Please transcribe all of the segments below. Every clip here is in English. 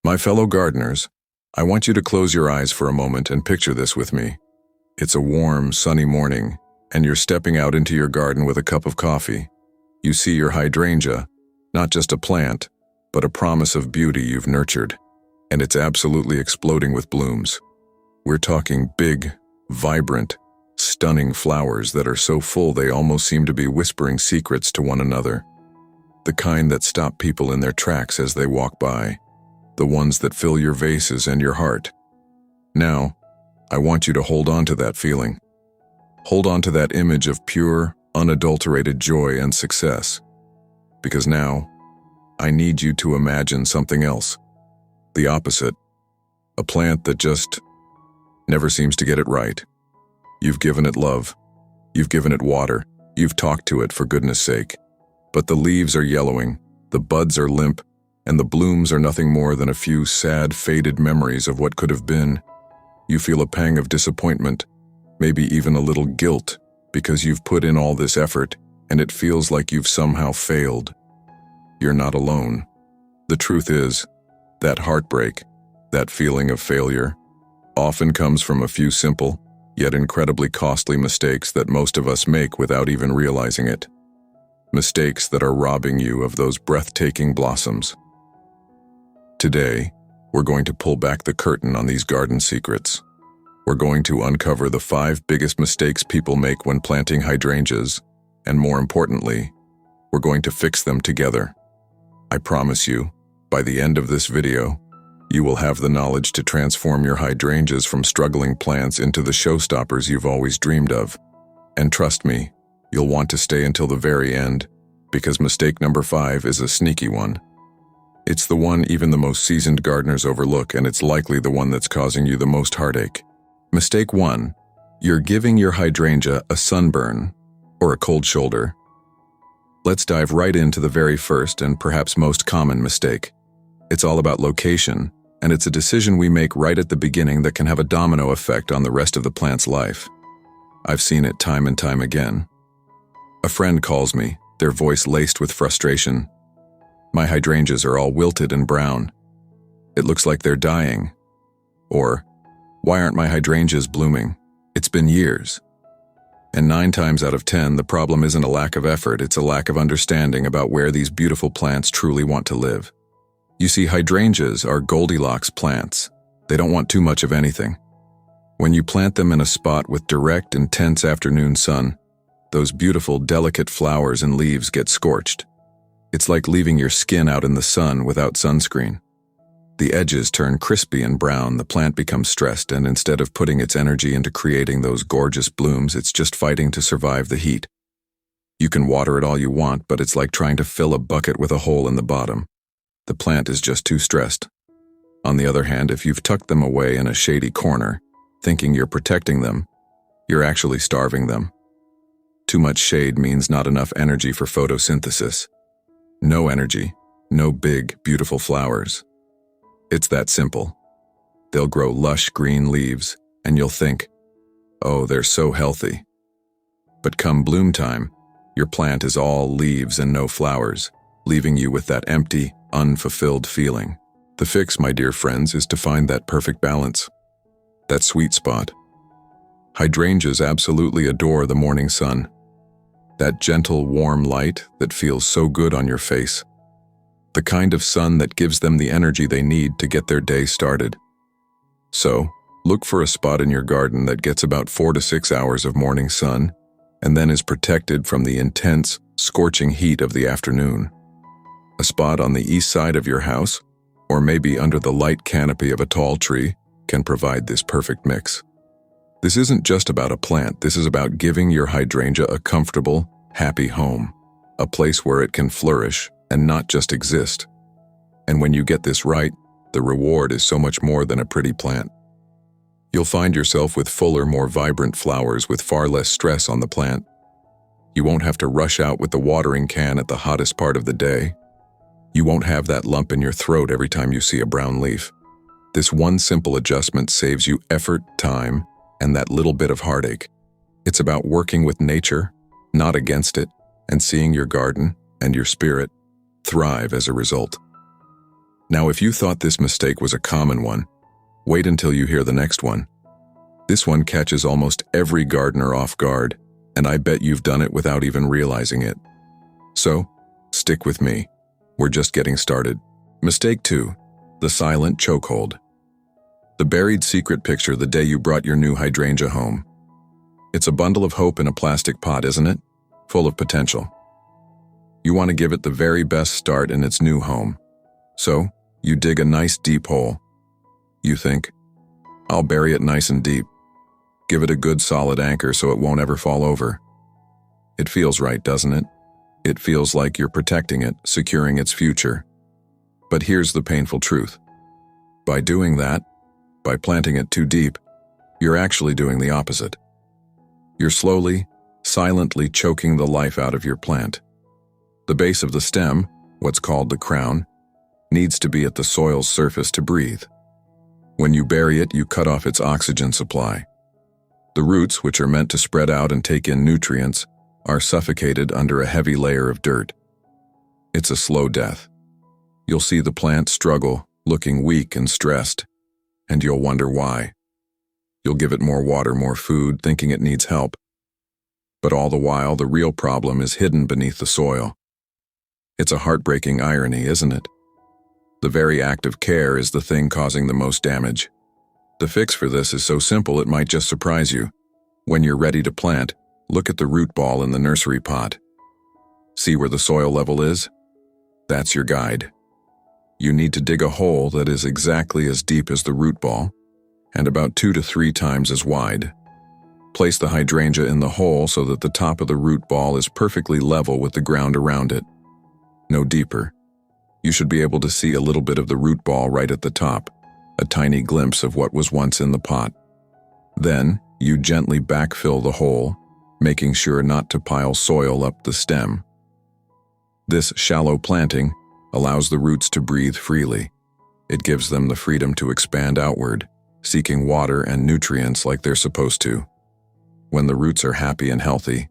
My fellow gardeners, I want you to close your eyes for a moment and picture this with me. It's a warm, sunny morning, and you're stepping out into your garden with a cup of coffee. You see your hydrangea, not just a plant, but a promise of beauty you've nurtured, and it's absolutely exploding with blooms. We're talking big, vibrant, stunning flowers that are so full they almost seem to be whispering secrets to one another. The kind that stop people in their tracks as they walk by. The ones that fill your vases and your heart. Now, I want you to hold on to that feeling. Hold on to that image of pure, unadulterated joy and success. Because now, I need you to imagine something else. The opposite. A plant that just never seems to get it right. You've given it love. You've given it water. You've talked to it for goodness sake. But the leaves are yellowing, the buds are limp, and the blooms are nothing more than a few sad, faded memories of what could have been. You feel a pang of disappointment, maybe even a little guilt, because you've put in all this effort, and it feels like you've somehow failed. You're not alone. The truth is, that heartbreak, that feeling of failure, often comes from a few simple, yet incredibly costly mistakes that most of us make without even realizing it. Mistakes that are robbing you of those breathtaking blossoms. Today, we're going to pull back the curtain on these garden secrets. We're going to uncover the 5 biggest mistakes people make when planting hydrangeas, and more importantly, we're going to fix them together. I promise you, by the end of this video, you will have the knowledge to transform your hydrangeas from struggling plants into the showstoppers you've always dreamed of. And trust me, you'll want to stay until the very end, because mistake number 5 is a sneaky one. It's the one even the most seasoned gardeners overlook, and it's likely the one that's causing you the most heartache. Mistake 1. You're giving your hydrangea a sunburn, or a cold shoulder. Let's dive right into the very first and perhaps most common mistake. It's all about location, and it's a decision we make right at the beginning that can have a domino effect on the rest of the plant's life. I've seen it time and time again. A friend calls me, their voice laced with frustration. My hydrangeas are all wilted and brown. It looks like they're dying. Or, why aren't my hydrangeas blooming? It's been years. And 9 times out of 10, the problem isn't a lack of effort, it's a lack of understanding about where these beautiful plants truly want to live. You see, hydrangeas are Goldilocks plants. They don't want too much of anything. When you plant them in a spot with direct, intense afternoon sun, those beautiful, delicate flowers and leaves get scorched. It's like leaving your skin out in the sun without sunscreen. The edges turn crispy and brown, the plant becomes stressed, and instead of putting its energy into creating those gorgeous blooms, it's just fighting to survive the heat. You can water it all you want, but it's like trying to fill a bucket with a hole in the bottom. The plant is just too stressed. On the other hand, if you've tucked them away in a shady corner, thinking you're protecting them, you're actually starving them. Too much shade means not enough energy for photosynthesis. No energy, no big, beautiful flowers. It's that simple. They'll grow lush green leaves, and you'll think, oh, they're so healthy. But come bloom time, your plant is all leaves and no flowers, leaving you with that empty, unfulfilled feeling. The fix, my dear friends, is to find that perfect balance, that sweet spot. Hydrangeas absolutely adore the morning sun. That gentle, warm light that feels so good on your face. The kind of sun that gives them the energy they need to get their day started. So, look for a spot in your garden that gets about 4 to 6 hours of morning sun, and then is protected from the intense, scorching heat of the afternoon. A spot on the east side of your house, or maybe under the light canopy of a tall tree, can provide this perfect mix. This isn't just about a plant, this is about giving your hydrangea a comfortable, happy home, a place where it can flourish and not just exist. And when you get this right, the reward is so much more than a pretty plant. You'll find yourself with fuller, more vibrant flowers with far less stress on the plant. You won't have to rush out with the watering can at the hottest part of the day. You won't have that lump in your throat every time you see a brown leaf. This one simple adjustment saves you effort, time, and that little bit of heartache. It's about working with nature, not against it, and seeing your garden and your spirit thrive as a result. Now, if you thought this mistake was a common one, wait until you hear the next one. This one catches almost every gardener off guard, and I bet you've done it without even realizing it. So, stick with me. We're just getting started. Mistake 2. The silent chokehold. The buried secret picture the day you brought your new hydrangea home. It's a bundle of hope in a plastic pot, isn't it? Full of potential. You want to give it the very best start in its new home. So, you dig a nice deep hole. You think, I'll bury it nice and deep. Give it a good solid anchor so it won't ever fall over. It feels right, doesn't it? It feels like you're protecting it, securing its future. But here's the painful truth. By doing that, by planting it too deep, you're actually doing the opposite. You're slowly, silently choking the life out of your plant. The base of the stem, what's called the crown, needs to be at the soil's surface to breathe. When you bury it, you cut off its oxygen supply. The roots, which are meant to spread out and take in nutrients, are suffocated under a heavy layer of dirt. It's a slow death. You'll see the plant struggle, looking weak and stressed, and you'll wonder why. You'll give it more water, more food, thinking it needs help. But all the while, the real problem is hidden beneath the soil. It's a heartbreaking irony, isn't it? The very act of care is the thing causing the most damage. The fix for this is so simple it might just surprise you. When you're ready to plant, look at the root ball in the nursery pot. See where the soil level is? That's your guide. You need to dig a hole that is exactly as deep as the root ball and about 2 to 3 times as wide. Place the hydrangea in the hole so that the top of the root ball is perfectly level with the ground around it. No deeper. You should be able to see a little bit of the root ball right at the top, a tiny glimpse of what was once in the pot. Then, you gently backfill the hole, making sure not to pile soil up the stem. This shallow planting allows the roots to breathe freely. It gives them the freedom to expand outward, seeking water and nutrients like they're supposed to. When the roots are happy and healthy,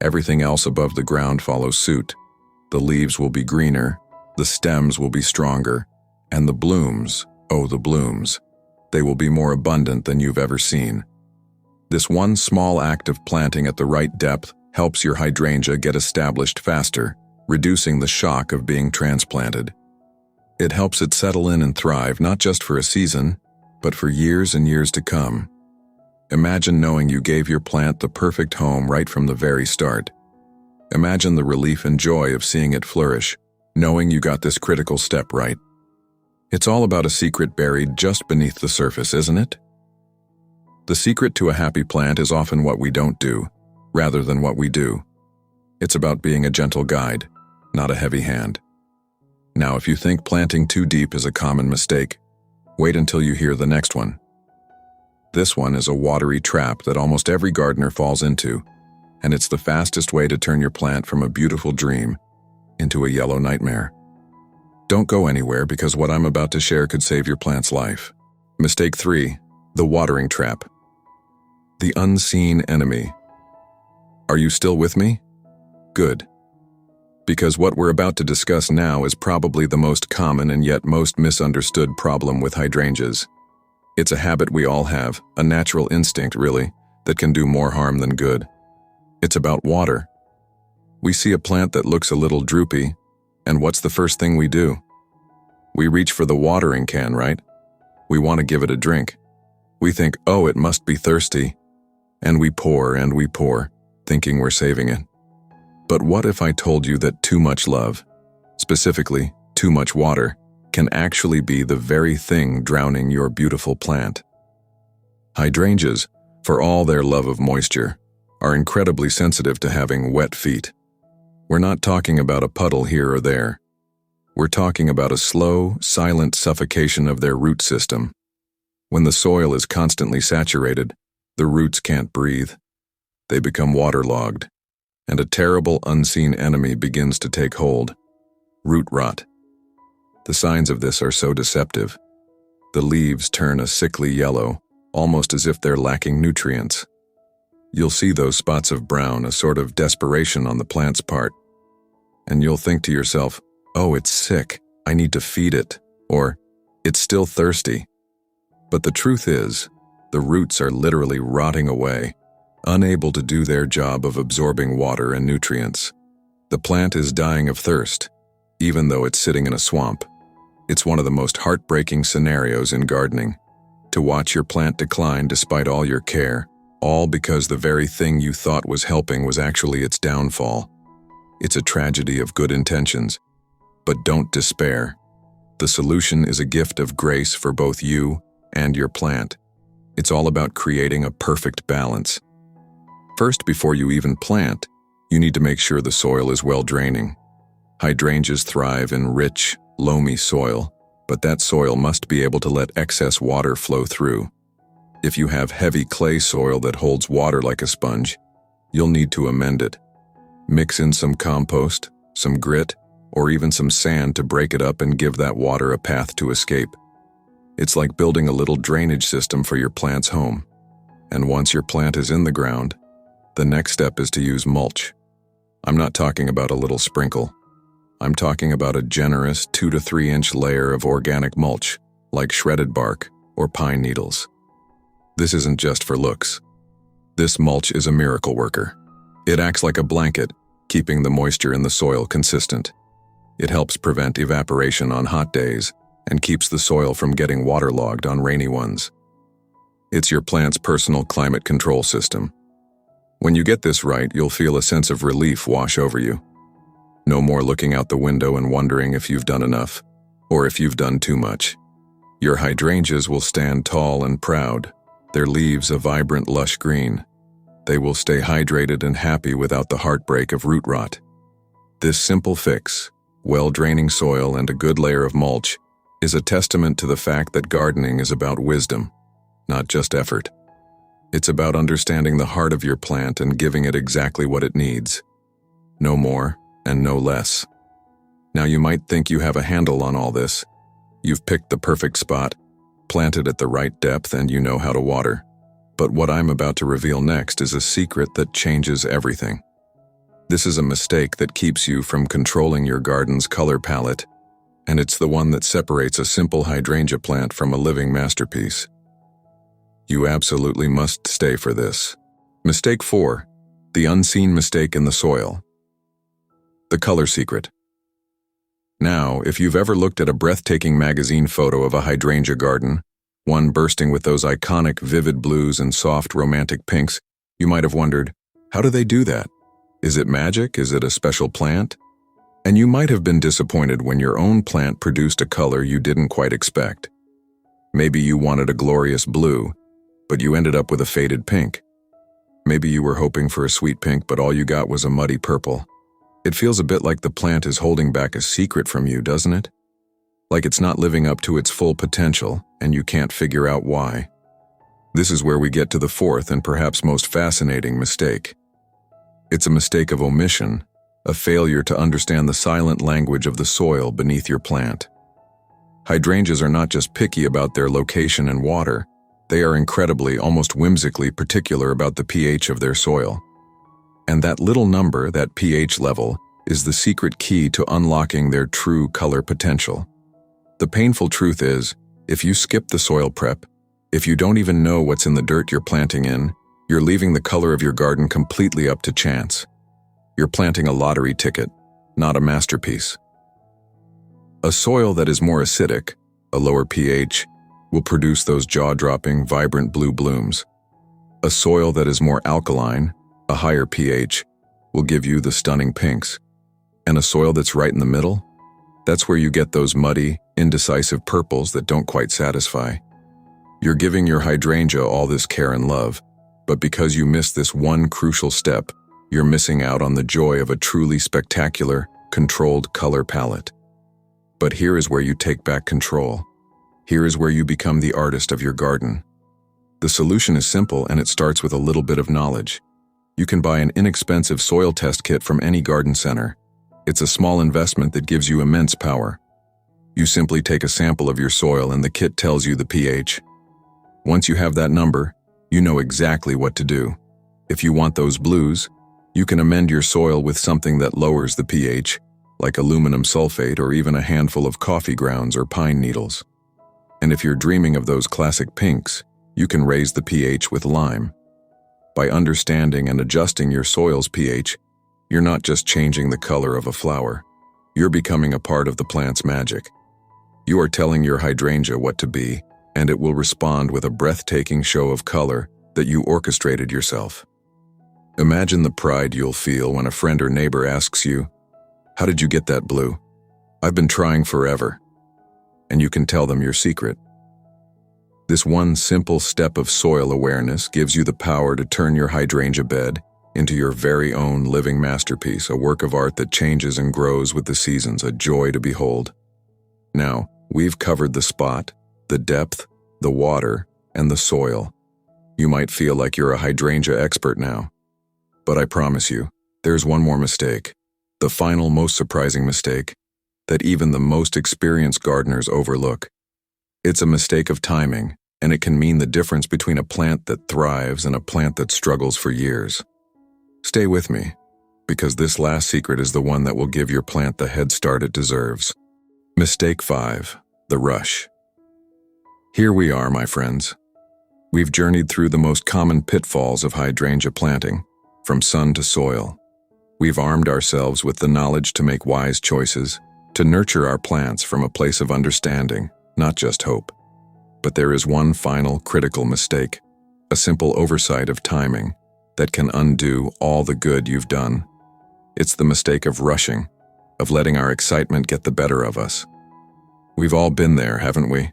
everything else above the ground follows suit. The leaves will be greener, the stems will be stronger, and the blooms, oh the blooms, they will be more abundant than you've ever seen. This one small act of planting at the right depth helps your hydrangea get established faster, reducing the shock of being transplanted. It helps it settle in and thrive not just for a season, but for years and years to come. Imagine knowing you gave your plant the perfect home right from the very start. Imagine the relief and joy of seeing it flourish, knowing you got this critical step right. It's all about a secret buried just beneath the surface, isn't it? The secret to a happy plant is often what we don't do, rather than what we do. It's about being a gentle guide, not a heavy hand. Now, if you think planting too deep is a common mistake, wait until you hear the next one. This one is a watery trap that almost every gardener falls into, and it's the fastest way to turn your plant from a beautiful dream into a yellow nightmare. Don't go anywhere because what I'm about to share could save your plant's life. Mistake 3. The watering trap. The unseen enemy. Are you still with me? Good. Because what we're about to discuss now is probably the most common and yet most misunderstood problem with hydrangeas. It's a habit we all have, a natural instinct really, that can do more harm than good. It's about water. We see a plant that looks a little droopy, and what's the first thing we do? We reach for the watering can, right? We want to give it a drink. We think, oh, it must be thirsty. And we pour, thinking we're saving it. But what if I told you that too much love, specifically too much water, can actually be the very thing drowning your beautiful plant? Hydrangeas, for all their love of moisture, are incredibly sensitive to having wet feet. We're not talking about a puddle here or there. We're talking about a slow, silent suffocation of their root system. When the soil is constantly saturated, the roots can't breathe. They become waterlogged, and a terrible unseen enemy begins to take hold: root rot. The signs of this are so deceptive. The leaves turn a sickly yellow, almost as if they're lacking nutrients. You'll see those spots of brown, a sort of desperation on the plant's part. And you'll think to yourself, oh, it's sick, I need to feed it, Or, "It's still thirsty." But the truth is, the roots are literally rotting away, unable to do their job of absorbing water and nutrients. The plant is dying of thirst, even though it's sitting in a swamp. It's one of the most heartbreaking scenarios in gardening. To watch your plant decline despite all your care, all because the very thing you thought was helping was actually its downfall. It's a tragedy of good intentions. But don't despair. The solution is a gift of grace for both you and your plant. It's all about creating a perfect balance. First, before you even plant, you need to make sure the soil is well draining. Hydrangeas thrive in rich, loamy soil, but that soil must be able to let excess water flow through. If you have heavy clay soil that holds water like a sponge, you'll need to amend it. Mix in some compost, some grit, or even some sand to break it up and give that water a path to escape. It's like building a little drainage system for your plant's home. And once your plant is in the ground, the next step is to use mulch. I'm not talking about a little sprinkle. I'm talking about a generous 2 to 3 inch layer of organic mulch, like shredded bark or pine needles. This isn't just for looks. This mulch is a miracle worker. It acts like a blanket, keeping the moisture in the soil consistent. It helps prevent evaporation on hot days and keeps the soil from getting waterlogged on rainy ones. It's your plant's personal climate control system. When you get this right, you'll feel a sense of relief wash over you. No more looking out the window and wondering if you've done enough, or if you've done too much. Your hydrangeas will stand tall and proud, their leaves a vibrant lush green. They will stay hydrated and happy without the heartbreak of root rot. This simple fix, well-draining soil and a good layer of mulch, is a testament to the fact that gardening is about wisdom, not just effort. It's about understanding the heart of your plant and giving it exactly what it needs. No more and no less. Now you might think you have a handle on all this. You've picked the perfect spot, planted at the right depth, and you know how to water. But what I'm about to reveal next is a secret that changes everything. This is a mistake that keeps you from controlling your garden's color palette, and it's the one that separates a simple hydrangea plant from a living masterpiece. You absolutely must stay for this. Mistake 4. The unseen mistake in the soil. The color secret. Now, if you've ever looked at a breathtaking magazine photo of a hydrangea garden, one bursting with those iconic vivid blues and soft romantic pinks, you might have wondered, how do they do that? Is it magic? Is it a special plant? And you might have been disappointed when your own plant produced a color you didn't quite expect. Maybe you wanted a glorious blue, but you ended up with a faded pink. Maybe you were hoping for a sweet pink, but all you got was a muddy purple. It feels a bit like the plant is holding back a secret from you, doesn't it? Like it's not living up to its full potential, and you can't figure out why. This is where we get to the fourth and perhaps most fascinating mistake. It's a mistake of omission, a failure to understand the silent language of the soil beneath your plant. Hydrangeas are not just picky about their location and water, they are incredibly, almost whimsically particular about the pH of their soil. And that little number, that pH level, is the secret key to unlocking their true color potential. The painful truth is, if you skip the soil prep, if you don't even know what's in the dirt you're planting in, you're leaving the color of your garden completely up to chance. You're planting a lottery ticket, not a masterpiece. A soil that is more acidic, a lower pH, will produce those jaw-dropping, vibrant blue blooms. A soil that is more alkaline, a higher pH, will give you the stunning pinks. And a soil that's right in the middle, that's where you get those muddy, indecisive purples that don't quite satisfy. You're giving your hydrangea all this care and love, but because you missed this one crucial step, you're missing out on the joy of a truly spectacular, controlled color palette. But here is where you take back control. Here is where you become the artist of your garden. The solution is simple, and it starts with a little bit of knowledge. You can buy an inexpensive soil test kit from any garden center. It's a small investment that gives you immense power. You simply take a sample of your soil and the kit tells you the pH. Once you have that number, you know exactly what to do. If you want those blues, you can amend your soil with something that lowers the pH, like aluminum sulfate or even a handful of coffee grounds or pine needles. And if you're dreaming of those classic pinks, you can raise the pH with lime. By understanding and adjusting your soil's pH, you're not just changing the color of a flower. You're becoming a part of the plant's magic. You are telling your hydrangea what to be, and it will respond with a breathtaking show of color that you orchestrated yourself. Imagine the pride you'll feel when a friend or neighbor asks you, "How did you get that blue?" "I've been trying forever." And you can tell them your secret. This one simple step of soil awareness gives you the power to turn your hydrangea bed into your very own living masterpiece, a work of art that changes and grows with the seasons, a joy to behold. Now, we've covered the spot, the depth, the water, and the soil. You might feel like you're a hydrangea expert now. But I promise you, there's one more mistake, the final most surprising mistake, that even the most experienced gardeners overlook. It's a mistake of timing, and it can mean the difference between a plant that thrives and a plant that struggles for years. Stay with me, because this last secret is the one that will give your plant the head start it deserves. Mistake 5, the rush. Here we are, my friends. We've journeyed through the most common pitfalls of hydrangea planting, from sun to soil. We've armed ourselves with the knowledge to make wise choices, to nurture our plants from a place of understanding, not just hope. But there is one final critical mistake, a simple oversight of timing, that can undo all the good you've done. It's the mistake of rushing, of letting our excitement get the better of us. We've all been there, haven't we?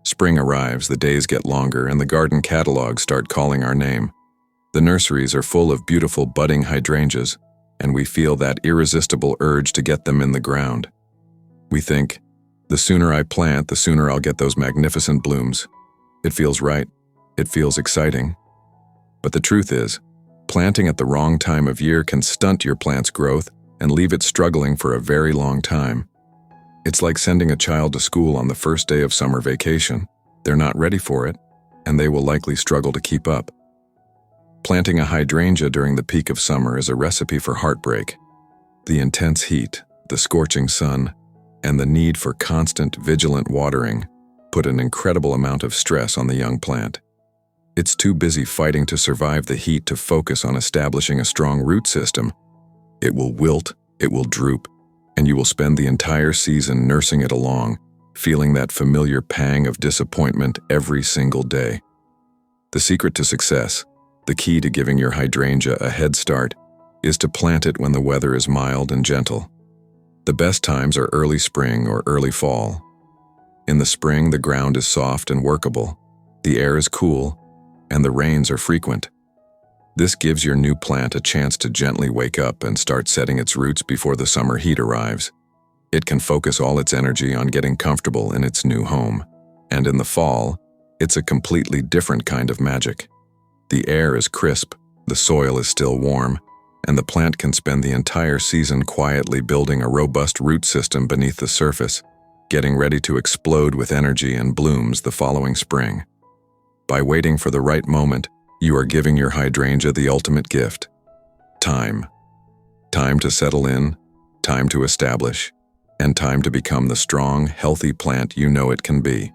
Spring arrives, the days get longer, and the garden catalogs start calling our name. The nurseries are full of beautiful budding hydrangeas, and we feel that irresistible urge to get them in the ground. We think, the sooner I plant, the sooner I'll get those magnificent blooms. It feels right. It feels exciting. But the truth is, planting at the wrong time of year can stunt your plant's growth and leave it struggling for a very long time. It's like sending a child to school on the first day of summer vacation. They're not ready for it, and they will likely struggle to keep up. Planting a hydrangea during the peak of summer is a recipe for heartbreak. The intense heat, the scorching sun, and the need for constant, vigilant watering put an incredible amount of stress on the young plant. It's too busy fighting to survive the heat to focus on establishing a strong root system. It will wilt, it will droop, and you will spend the entire season nursing it along, feeling that familiar pang of disappointment every single day. The secret to success, the key to giving your hydrangea a head start, is to plant it when the weather is mild and gentle. The best times are early spring or early fall. In the spring, the ground is soft and workable, the air is cool, and the rains are frequent. This gives your new plant a chance to gently wake up and start setting its roots before the summer heat arrives. It can focus all its energy on getting comfortable in its new home. And in the fall, it's a completely different kind of magic. The air is crisp, the soil is still warm, and the plant can spend the entire season quietly building a robust root system beneath the surface, getting ready to explode with energy and blooms the following spring. By waiting for the right moment, you are giving your hydrangea the ultimate gift. Time. Time to settle in, time to establish, and time to become the strong, healthy plant you know it can be.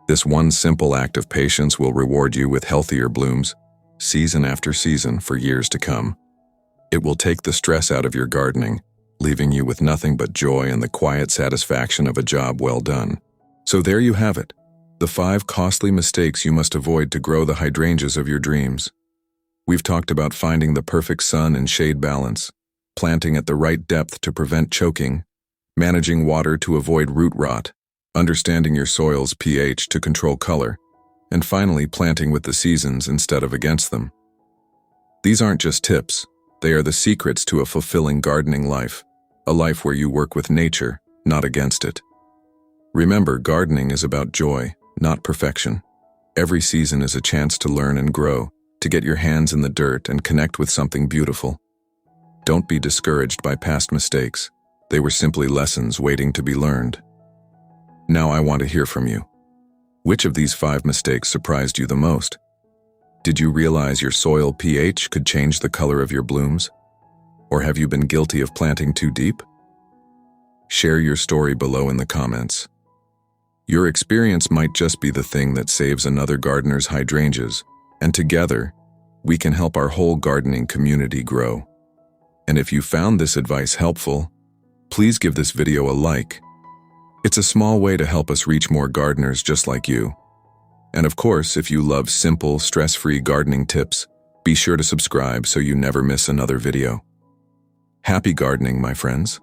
This one simple act of patience will reward you with healthier blooms, season after season for years to come. It will take the stress out of your gardening, leaving you with nothing but joy and the quiet satisfaction of a job well done. So there you have it. The 5 costly mistakes you must avoid to grow the hydrangeas of your dreams. We've talked about finding the perfect sun and shade balance, planting at the right depth to prevent choking, managing water to avoid root rot, understanding your soil's pH to control color, and finally planting with the seasons instead of against them. These aren't just tips, they are the secrets to a fulfilling gardening life, a life where you work with nature, not against it. Remember, gardening is about joy, not perfection. Every season is a chance to learn and grow, to get your hands in the dirt and connect with something beautiful. Don't be discouraged by past mistakes. They were simply lessons waiting to be learned. Now I want to hear from you. Which of these 5 mistakes surprised you the most? Did you realize your soil pH could change the color of your blooms? Or have you been guilty of planting too deep? Share your story below in the comments. Your experience might just be the thing that saves another gardener's hydrangeas, and together, we can help our whole gardening community grow. And if you found this advice helpful, please give this video a like. It's a small way to help us reach more gardeners just like you. And of course, if you love simple, stress-free gardening tips, be sure to subscribe so you never miss another video. Happy gardening, my friends.